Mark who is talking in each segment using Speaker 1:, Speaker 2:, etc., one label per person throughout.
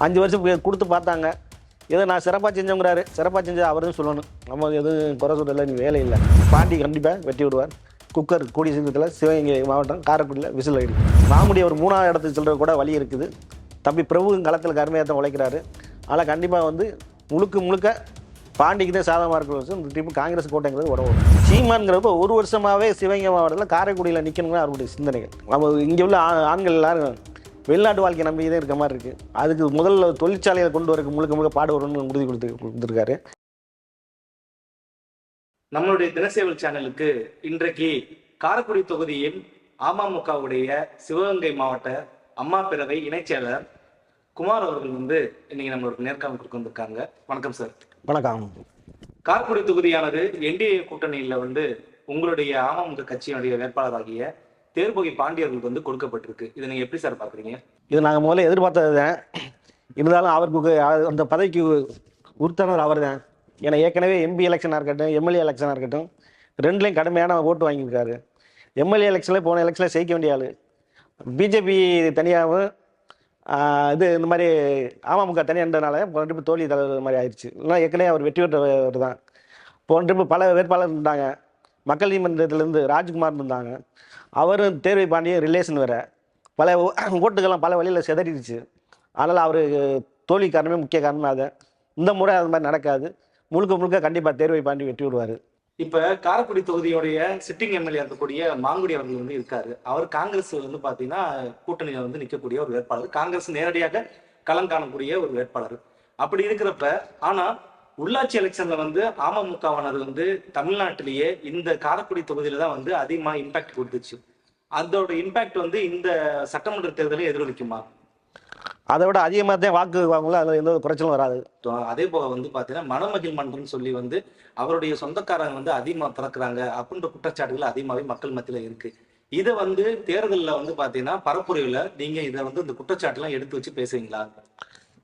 Speaker 1: 5 வருஷம் கொடுத்து பார்த்தாங்க. ஏதோ நான் சிறப்பாக செஞ்சோங்கிறாரு. சிறப்பாக செஞ்சது அவரும் சொல்லணும். நம்ம எதுவும் குறை சொல்லலை, நீ வேலை இல்லை. பாண்டி கண்டிப்பாக வெட்டி விடுவார். குக்கர் கூடிய சீக்கிரத்தில் சிவகங்கை மாவட்டம் காரைக்குடியில் விசில் அடி. மாமுடி ஒரு 3ஆவது இடத்துக்கு சொல்கிற கூட வழி இருக்குது. தம்பி பிரபுவும் களத்தில் கருமையாக உழைக்கிறாரு. ஆனால் கண்டிப்பாக வந்து முழுக்க பாண்டிக்கு தான் சாதகமாக இருக்கிற வருஷம் இந்த ட்ரிப்பு காங்கிரஸ் கோட்டைங்கிறது உடவும். சீமான்ங்கிறப்ப ஒரு வருஷமாகவே சிவகங்கை மாவட்டத்தில் காரைக்குடியில் நிற்கணுங்கிற அவருடைய சிந்தனைகள். நம்ம இங்கே உள்ள ஆண்கள் எல்லாரும் வெளிநாட்டு வாழ்க்கை நம்பி தான் இருக்க மாதிரி இருக்குது. அதுக்கு முதல்ல தொழிற்சாலையை கொண்டு வரக்கு முழுக்க பாடுபடணும்னு உறுதி கொடுத்துருக்காரு.
Speaker 2: நம்மளுடைய தினசேவல் சேனலுக்கு இன்றைக்கு காரைக்குடி தொகுதியின் அமமுகவுடைய சிவகங்கை மாவட்ட அம்மா பேரவை இணைச் செயலர் குமார் அவர்கள் இன்னைக்கு நம்மளுக்கு நேர்காணல் கொடுக்க வந்திருக்காங்க. வணக்கம் சார்.
Speaker 1: வணக்கம்.
Speaker 2: காரைக்குடி தொகுதியானது என்டிஏ கூட்டணியில உங்களுடைய அமமுக கட்சியினுடைய வேட்பாளராகிய தேர்பொகி பாண்டியர்களுக்கு கொடுக்கப்பட்டிருக்கு. இதை நீங்க எப்படி சார் பாக்குறீங்க?
Speaker 1: இது நாங்கள் முதல்ல எதிர்பார்த்தது தான். இருந்தாலும் அவருக்கு அந்த பதவிக்கு உறுத்தானவர் அவர் தான். ஏன்னா ஏற்கனவே எம்பி எலெக்ஷனாக இருக்கட்டும், எம்எல்ஏ எலெக்ஷனாக இருக்கட்டும், ரெண்டுலேயும் கடுமையான ஓட்டு வாங்கியிருக்காரு. எம்எல்ஏ எலெக்ஷனில் போன எலெக்ஷனில் ஜெயிக்க வேண்டிய ஆள். பிஜேபி தனியாகவும் இந்த மாதிரி அமமுக தனியான்றனால போன ட்ரிப்பு தோல்வி தலைவர் மாதிரி ஆயிடுச்சு. இல்லைனா ஏற்கனவே அவர் வெற்றி பெற்றவர் தான். போன ட்ரிப்பு பல வேட்பாளர் இருந்தாங்க. மக்கள் நீதிமன்றத்திலேருந்து ராஜ்குமார் இருந்தாங்க. அவரும் தேர்வை பாண்டிய ரிலேஷன் வேறு. பல ஓட்டுகள்லாம் பல வழியில் சிதறிடுச்சு. அதனால் அவர் தோல்வி காரணமே முக்கிய காரணமே அதை. இந்த முறை அது மாதிரி நடக்காது. முழுக்க கண்டிப்பாக தேர்வை பாண்டி வெற்றி விடுவார்.
Speaker 2: இப்ப காரைக்குடி தொகுதியுடைய சிட்டிங் எம்எல்ஏ இருக்கக்கூடிய மாங்குடி அவர்கள் இருக்காரு. அவர் காங்கிரஸ் பாத்தீங்கன்னா கூட்டணியில நிக்கக்கூடிய ஒரு வேட்பாளர். காங்கிரஸ் நேரடியாக களம் காணக்கூடிய ஒரு வேட்பாளர். அப்படி இருக்கிறப்ப ஆனா உள்ளாட்சி எலெக்ஷன்ல அமமுகவானது தமிழ்நாட்டிலேயே இந்த காரைக்குடி தொகுதியில தான் அதிகமா இம்பாக்ட் கொடுத்துச்சு. அதோட இம்பாக்ட் இந்த சட்டமன்ற தேர்தலை எதிரொலிக்குமா?
Speaker 1: அதை விட அதிகமாக தான் வாக்கு வாங்கல. அதில் எந்த குறைச்சலும் வராது.
Speaker 2: அதே போக பார்த்தீங்கன்னா மணமகிழ் மன்றம் சொல்லி அவருடைய சொந்தக்காரங்க அதிகமாக திறக்கிறாங்க அப்படின்ற குற்றச்சாட்டுகள் அதிகமாகவே மக்கள் மத்தியில இருக்கு. இதை தேர்தலில் பார்த்தீங்கன்னா பரப்புரையில் நீங்க இதை இந்த குற்றச்சாட்டுலாம் எடுத்து வச்சு பேசுவீங்களா?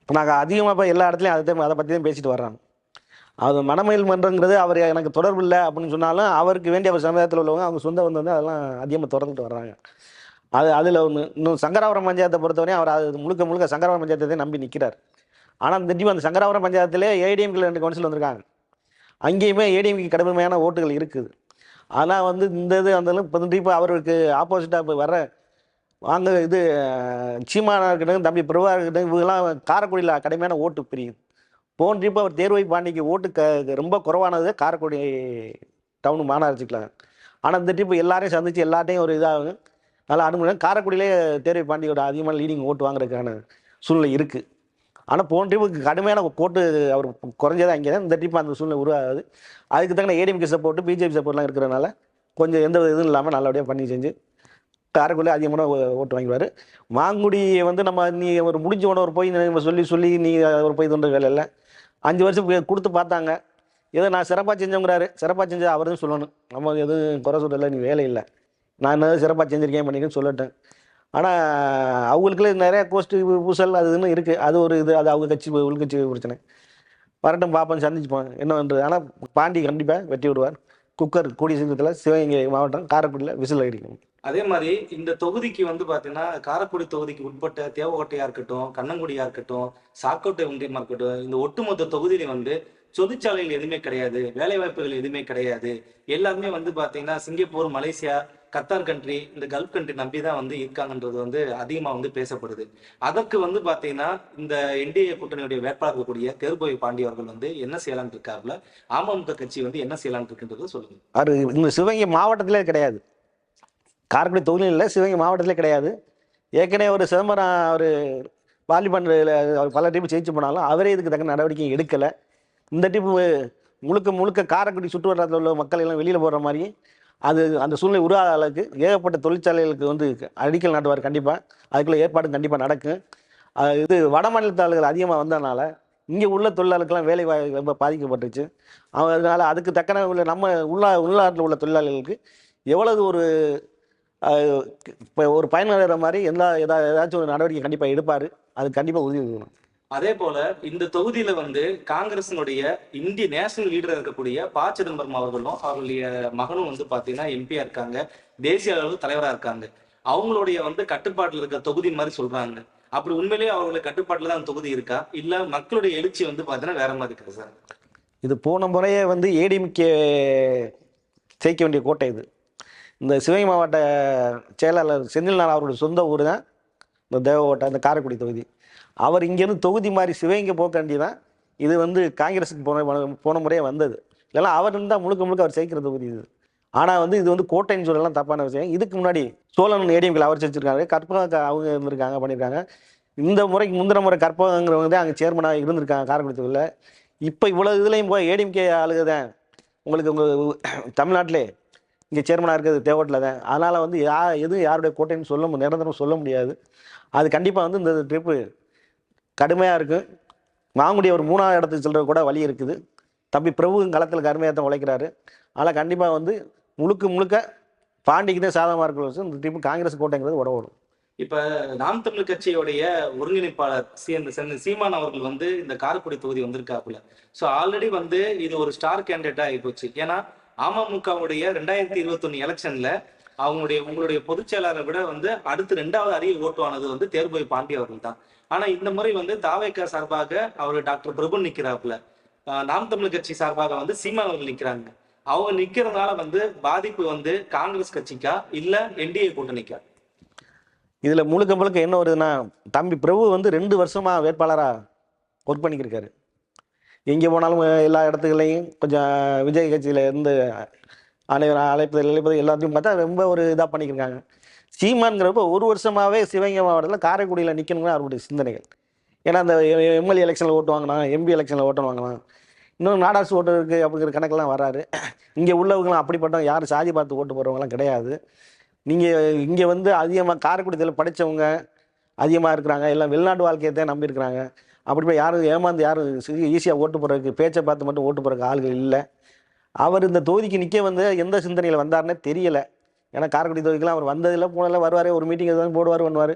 Speaker 1: இப்போ நாங்கள் அதிகமாக இப்போ எல்லா இடத்துலையும் அதை பற்றி தான் பேசிட்டு வர்றோம். அது மணமகிழ் மன்றங்கிறது அவர் எனக்கு தொடர்பு இல்லை அப்படின்னு சொன்னாலும் அவருக்கு வேண்டிய அவர் சமுதாயத்தில் உள்ளவங்க அவங்க சொந்த அதெல்லாம் அதிகமாக தொடர்ந்துட்டு வர்றாங்க. அதில் ஒன்று இன்னும் சங்கராபுரம் பஞ்சாயத்தை பொறுத்தவரையும் அவர் அது முழுக்க சங்கராபுரம் பஞ்சாயத்தை நம்பி நிற்கிறார். ஆனால் திடீர்னு அந்த சங்கராபுரம் பஞ்சாயத்திலே ஏடிஎம்கில் 2 கவுன்சில் வந்திருக்காங்க. அங்கேயுமே ஏடிஎம்க்கு கடுமையான ஓட்டுகள் இருக்குது. ஆனால் இந்த இது அந்த இப்போ அவருக்கு ஆப்போசிட்டாக இப்போ வர்ற சீமானா இருக்கட்டும், தம்பி பிரபா இருக்கட்டும், இவங்கெல்லாம் காரைக்குடியில் கடுமையான ஓட்டு பிரியுது. போன இப்போ அவர் தேர்வை பாண்டிக்கு ஓட்டு ரொம்ப குறைவானது காரைக்குடி டவுனு மாநகராட்சிக்கலாம். ஆனால் இந்த ட்ரிப்பு எல்லாரையும் சந்தித்து எல்லாத்தையும் ஒரு இதாகும் நல்லா அனுமதி. காரைக்குடியிலே தேர்வை பாண்டியோட அதிகமான லீடிங் ஓட்டு வாங்குறதுக்கான சூழ்நிலை இருக்குது. ஆனால் போன ட்ரிப்புக்கு கடுமையான ஓட்டு அவர் குறைஞ்சதான் அங்கே தான். இந்த ட்ரிப்பு அந்த சூழ்நிலை உருவாகுது. அதுக்கு தகுந்த ஏடிஎம்கே சப்போர்ட்டு பிஜேபி சப்போர்ட்லாம் இருக்கிறனால கொஞ்சம் எந்த இதுவும் இல்லாமல் நல்லபடியாக பண்ணி செஞ்சு காரைக்குடியில் அதிகமான ஓட்டு வாங்கிடுவார். மாங்குடியை நம்ம நீ ஒரு முடிஞ்ச உடனே போய் சொல்லி நீ ஒரு போய் தோன்ற வேலை இல்லை. 5 வருஷம் கொடுத்து பார்த்தாங்க. ஏதோ நான் சிறப்பாக செஞ்சோங்கிறாரு. சிறப்பாக செஞ்சது அவரும் சொல்லணும். நம்ம எதுவும் குறை சொல்லலை, நீ வேலை இல்லை. நான் என்ன சிறப்பாக செஞ்சுருக்கேன் பண்ணிக்கன்னு சொல்லட்டேன். ஆனால் அவங்களுக்குள்ள நிறையா கோஷ்டி பூசல் அது இதுன்னு இருக்குது. அது ஒரு இது, அது அவங்க கட்சி உள்கட்சி பிரச்சனை. வரட்டும், பார்ப்போம், சந்திச்சுப்போம் என்ன பண்ணுறது. ஆனால் பாண்டி கண்டிப்பாக வெட்டி விடுவார். குக்கர் கூடிய சீக்கிரத்தில் சிவகங்கை மாவட்டம் காரைக்குடியில் விசில் அடிக்கும்.
Speaker 2: அதே மாதிரி இந்த தொகுதிக்கு பார்த்தீங்கன்னா காரைக்குடி தொகுதிக்கு உட்பட்ட தேவகோட்டையா இருக்கட்டும், கண்ணங்குடியா இருக்கட்டும், சாக்கோட்டை ஒன்றியமா இருக்கட்டும், இந்த ஒட்டுமொத்த தொகுதியில தொழிற்சாலைகள் எதுவுமே கிடையாது, வேலை வாய்ப்புகள் எதுவுமே கிடையாது. எல்லாருமே பார்த்தீங்கன்னா சிங்கப்பூர், மலேசியா, கத்தார் கண்ட்ரி, இந்த கல்ஃப் கண்ட்ரி நம்பி தான் இருக்காங்கன்றது அதிகமா பேசப்படுது. அதற்கு பார்த்தீங்கன்னா இந்த என்டிஏ கூட்டணியுடைய வேட்பாளர் கூடிய தேர்பொகி பாண்டி அவர்கள் என்ன செய்யலான்னு இருக்காருல, அமமுக கட்சி என்ன செய்யலான்னு இருக்குன்றத சொல்லுங்க.
Speaker 1: அது இந்த சிவகங்கை மாவட்டத்திலே கிடையாது, காரைக்குடி தொகுதியில் இல்லை, சிவகங்கை மாவட்டத்திலே கிடையாது. ஏற்கனவே ஒரு சிதம்பரம் ஒரு பார்லிமெண்ட்டில் அவர் பல ட்ரிப்பு ஜெயிச்சு போனாலும் அவரே இதுக்கு தக்க நடவடிக்கை எடுக்கலை. இந்த ட்ரிப்பு முழுக்க காரைக்குடி சுற்று வட்டாரத்தில் உள்ள மக்கள் எல்லாம் வெளியில் போடுற மாதிரி அந்த சூழ்நிலை உருவாத அளவுக்கு ஏகப்பட்ட தொழிற்சாலைகளுக்கு அடிக்கல் நாட்டுவார். கண்டிப்பாக அதுக்குள்ளே ஏற்பாடு கண்டிப்பாக நடக்கும். இது வட மாநிலத்தாளர்கள் அதிகமாக வந்ததுனால இங்கே உள்ள தொழிலாளர்களுக்கெல்லாம் வேலை ரொம்ப பாதிக்கப்பட்டுச்சு. அதனால் அதுக்கு தக்கன உள்ள நம்ம உள்நாட்டில் உள்ள தொழிலாளர்களுக்கு எவ்வளவு ஒரு இப்போ ஒரு பயனடைகிற மாதிரி ஏதாச்சும் ஒரு நடவடிக்கை கண்டிப்பாக எடுப்பார். அது கண்டிப்பாக உறுதி செய்யணும்.
Speaker 2: அதே போல இந்த தொகுதியில காங்கிரசினுடைய இந்திய நேஷனல் லீடரா இருக்கக்கூடிய ப. சிதம்பரம் அவர்களும் அவருடைய மகனும் பாத்தீங்கன்னா எம்பியா இருக்காங்க, தேசிய அளவு தலைவரா இருக்காங்க. அவங்களுடைய கட்டுப்பாட்டுல இருக்க தொகுதி மாதிரி சொல்றாங்க. அப்படி உண்மையிலேயே அவர்களுடைய கட்டுப்பாட்டுல தான் அந்த தொகுதி இருக்கா, இல்ல மக்களுடைய எழுச்சி வந்து பாத்தீங்கன்னா வேற மாதிரி இருக்குது சார்?
Speaker 1: இது போன முறையே வந்து ஏடிஎம்கே ஜெயிக்க வேண்டிய கோட்டை இது. இந்த சிவகங்கை மாவட்ட செயலாளர் செந்தில்நாள் அவருடைய சொந்த ஊர் தான் இந்த தேவகோட்டை, அந்த காரைக்குடி தொகுதி. அவர் இங்கேருந்து தொகுதி மாதிரி சிவகங்கை போக வேண்டியதான். இது வந்து காங்கிரஸுக்கு போன முறையே வந்தது. இல்லைன்னா அவர் இருந்தால் முழுக்க முழுக்க அவர் ஜெயிக்கிற தொகுதி இது. ஆனால் வந்து இது வந்து கோட்டைன்னு சொல்லலாம் தப்பான விஷயம். இதுக்கு முன்னாடி சோழன் ஏடிஎம்கில் அவர் செஞ்சுருக்காங்க, கற்பகம் அவங்க இருந்திருக்காங்க, பண்ணியிருக்காங்க. இந்த முறைக்கு முந்தின முறை கற்பகங்கிறவங்க தான் அங்கே சேர்மனாக இருந்திருக்காங்க காரைக்குடி தொகுதியில். இப்போ இவ்வளோ இதுலேயும் போய் ஏடிஎம்கே ஆளுக தான் உங்களுக்கு உங்கள் தமிழ்நாட்டிலே இங்கே சேர்மனாக இருக்கிறது தேவகோட்டில் தான். அதனால் வந்து எதுவும் யாருடைய கோட்டைன்னு நிரந்தரம் சொல்ல முடியாது. அது கண்டிப்பாக வந்து இந்த ட்ரிப்பு கடுமையாக இருக்குது. மாங்குடி ஒரு 3ஆவது இடத்துக்கு செல்றது கூட வழி இருக்குது. தம்பி பிரபுவும் களத்தில் கடுமையாக தான் உழைக்கிறாரு. அதனால் கண்டிப்பாக வந்து முழுக்க முழுக்க பாண்டிக்கு தான் சாதகமாக இருக்கிற வச்சு இந்த ட்ரிப்பு காங்கிரஸ் கோட்டைங்கிறது உடவோடும்.
Speaker 2: இப்ப நாம் தமிழ் கட்சியோடைய ஒருங்கிணைப்பாளர் சீமான் அவர்கள் வந்து இந்த காரைக்குடி தொகுதி வந்திருக்காப்புல. சோ ஆல்ரெடி வந்து இது ஒரு ஸ்டார் கேண்டிடேட்டா ஆயிப்போச்சு. ஏன்னா அமமுகவுடைய 2021 எலெக்ஷன்ல உங்களுடைய பொதுச் செயலாளரை விட வந்து அடுத்து 2வது அதிக ஓட்டுவானது வந்து தேர்போய் பாண்டி அவர்கள் தான். ஆனா இந்த முறை வந்து தாவேகா சார்பாக அவர் டாக்டர் பிரபு நிக்கிறாப்புல, நாம் தமிழ் கட்சி சார்பாக வந்து சீமான் அவர்கள் நிக்கிறாங்க. அவங்க நிக்கிறதுனால வந்து பாதிப்பு வந்து காங்கிரஸ் கட்சிக்கா இல்ல என்டிஏ கூட்டணிக்கா?
Speaker 1: இதில் முழுக்க முழுக்க என்ன வருதுன்னா, தம்பி பிரபு வந்து 2 வருஷமாக வேட்பாளராக ஒர்க் பண்ணிக்கிருக்காரு. எங்கே போனாலும் எல்லா இடத்துலையும் கொஞ்சம் விஜய் கட்சியில் இருந்து அழைப்பது எல்லாத்தையும் பார்த்தா ரொம்ப ஒரு இதாக பண்ணிக்கிருக்காங்க. சீமான்கிறப்ப 1 வருஷமாகவே சிவகங்கை மாவட்டத்தில் காரைக்குடியில் நிற்கணுங்கிற அவருடைய சிந்தனைகள். ஏன்னா அந்த எம்எல்ஏ எலெக்ஷனில் ஓட்டு வாங்கலாம், எம்பி எலெக்ஷனில் ஓட்டு வாங்கலாம், இன்னும் நாடாசு ஓட்டு இருக்குது அப்படிங்கிற கணக்கெல்லாம் வராரு. இங்கே உள்ளவங்களாம் அப்படிப்பட்டவங்க யாரும் சாதி பார்த்து ஓட்டு போடுறவங்களாம் கிடையாது. நீங்கள் இங்கே வந்து அதிகமாக காரைக்குடி இதில் படித்தவங்க அதிகமாக இருக்கிறாங்க. எல்லாம் வெளிநாட்டு வாழ்க்கையை தான் நம்பியிருக்கிறாங்க. அப்படி போய் யாரும் ஏமாந்து யாரும் ஈஸியாக ஓட்டு போடுறதுக்கு பேச்சை பார்த்து மட்டும் ஓட்டு போடுறதுக்கு ஆளுகள் இல்லை. அவர் இந்த தொகுதிக்கு நிற்க வந்து எந்த சிந்தனையில் வந்தார்னே தெரியலை. ஏன்னா காரைக்குடி தொகுதிக்கெலாம் அவர் வந்ததில்லை, போனதில் வருவார், ஒரு மீட்டிங் எதாவது போடுவார், பண்ணுவார்,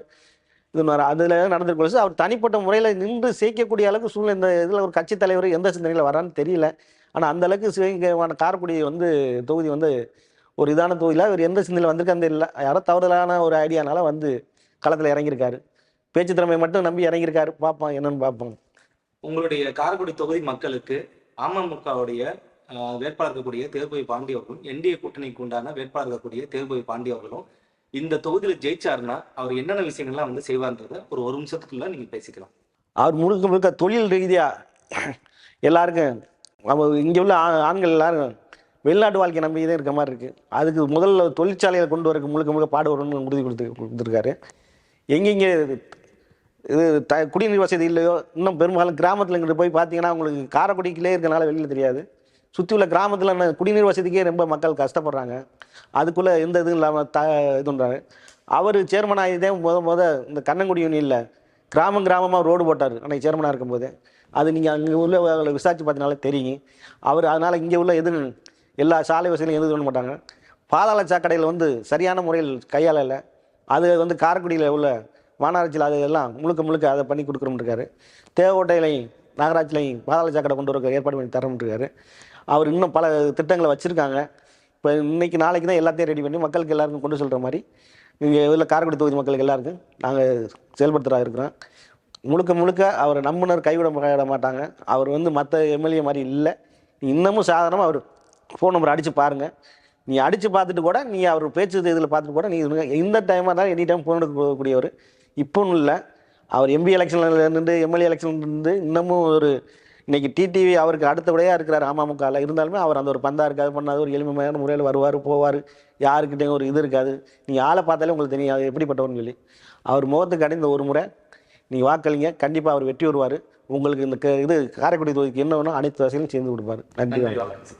Speaker 1: இதுவார். அதில் நடந்துருக்கொள்ள அவர் தனிப்பட்ட முறையில் நின்று சேர்க்கக்கூடிய அளவுக்கு சூழ்நிலை இந்த இதில் ஒரு கட்சி தலைவர் எந்த சிந்தனையில் வரான்னு தெரியல. ஆனால் அந்தளவுக்கு சிவகங்கையான காரைக்குடி வந்து தொகுதி வந்து ஒரு இதான தொகுதியில் அவர் எந்த சிந்தனையில் வந்திருக்கான்னு தெரியல. யாரோ தவறுதலான ஒரு ஐடியானால வந்து களத்தில் இறங்கியிருக்காரு. பேச்சு திறமை மட்டும் நம்பி இறங்கியிருக்காரு. பார்ப்போம் என்னன்னு பார்ப்போம்.
Speaker 2: உங்களுடைய காரைக்குடி தொகுதி மக்களுக்கு அமமுகவுடைய வேட்பாளர் இருக்கக்கூடிய தேர்போய் பாண்டி அவர்களும், என்டிஏ கூட்டணிக்கு உண்டான வேட்பாளர் இருக்கக்கூடிய தேர்போய் பாண்டி அவர்களும் இந்த தொகுதியில ஜெயிச்சாருன்னா அவர் என்னென்ன விஷயங்கள்லாம் வந்து செய்வார்ன்றதை ஒரு நிமிஷத்துக்குள்ள நீங்க பேசிக்கலாம்.
Speaker 1: அவர் முழுக்க முழுக்க தொழில் ரீதியாக எல்லாருக்கும் இங்கே உள்ள ஆண்கள் எல்லாரும் வெளிநாட்டு வாழ்க்கை நம்பி தான் இருக்க மாதிரி இருக்குது. அதுக்கு முதல்ல தொழிற்சாலையை கொண்டு வரக்கு முழுக்க முழுக்க பாடுபடணும்னு உறுதி கொடுத்துருக்காரு. எங்கெங்கே இது குடிநீர் வசதி இல்லையோ, இன்னும் பெரும்பாலும் கிராமத்தில் இங்கிட்டு போய் பார்த்தீங்கன்னா உங்களுக்கு காரைக்குடிக்குள்ளே இருக்கனால வெளியில் தெரியாது. சுற்றி உள்ள கிராமத்தில் குடிநீர் வசதிக்கே ரொம்ப மக்கள் கஷ்டப்படுறாங்க. அதுக்குள்ளே எந்த இதுவும் இல்லாமல் இதுன்றாரு. அவர் சேர்மன் ஆகிதே இந்த கண்ணங்குடி யூனியனில் கிராமமாக ரோடு போட்டார் அன்றைக்கி சேர்மனாக இருக்கும்போது. அது நீங்கள் அங்கே உள்ள விசாரித்து பார்த்தீங்கனாலே தெரியும். அவர் அதனால் இங்கே உள்ள எதுவும் எல்லா சாலை வசதியும் எதுவும் பண்ண மாட்டாங்க. பாதாள சாக்கடையில் வந்து சரியான முறையில் கையாளலை. அது வந்து காரைக்குடியில் உள்ள மாநகராட்சியில் அது எல்லாம் முழுக்க அதை பண்ணி கொடுக்குறோம்ருக்காரு. தேவகோட்டையிலையும் நகராட்சியிலையும் பாதாள சாக்கடை கொண்டு வர ஏற்பாடு பண்ணி தரோம்ருக்காரு. அவர் இன்னும் பல திட்டங்களை வச்சுருக்காங்க. இப்போ இன்றைக்கி நாளைக்கு தான் எல்லாத்தையும் ரெடி பண்ணி மக்களுக்கு எல்லாருக்கும் கொண்டு சொல்கிற மாதிரி இங்கே உள்ள காரைக்குடி தொகுதி மக்களுக்கு எல்லாருக்கும் நாங்கள் செயல்படுத்துகிறா இருக்கிறோம். முழுக்க அவரை நம்பினர் கைவிட மாட்டாங்க. அவர் வந்து மற்ற எம்எல்ஏ மாதிரி இல்லை. இன்னமும் சாதாரணமாக அவர் ஃபோன் நம்பர் அடித்து பாருங்கள். நீ அடித்து பார்த்துட்டு கூட நீங்கள் அவர் பேச்சு இதில் பார்த்துட்டு கூட நீங்கள் இந்த டைமாக தான் எனி டைம் ஃபோன் எடுக்க போகக்கூடியவர். இப்போன்னு இல்லை, அவர் எம்பி எலெக்ஷனில் இருந்து எம்எல்ஏ எலெக்ஷன்லேருந்து இன்னமும் ஒரு இன்றைக்கி டிடிவி அவருக்கு அடுத்தபடியாக இருக்கிறார் அமமுகவில். இருந்தாலுமே அவர் அந்த ஒரு பந்தா இருக்காது, பண்ணாது, ஒரு எளிமையான முறையில் வருவார் போவார். யாருக்கிட்டையும் ஒரு இது இருக்காது. நீங்கள் ஆளை பார்த்தாலே உங்களுக்கு தெரியும் அது எப்படிப்பட்டவர்னு சொல்லி. அவர் முகத்துக்கு அடைந்த ஒரு முறை நீங்கள் வாக்களிங்க, கண்டிப்பாக அவர் வெற்றி வருவார். உங்களுக்கு இந்த இது காரைக்குடி தொகுதிக்கு என்ன வேணும் அனைத்து வசதியும் சேர்ந்து கொடுப்பார். நன்றி.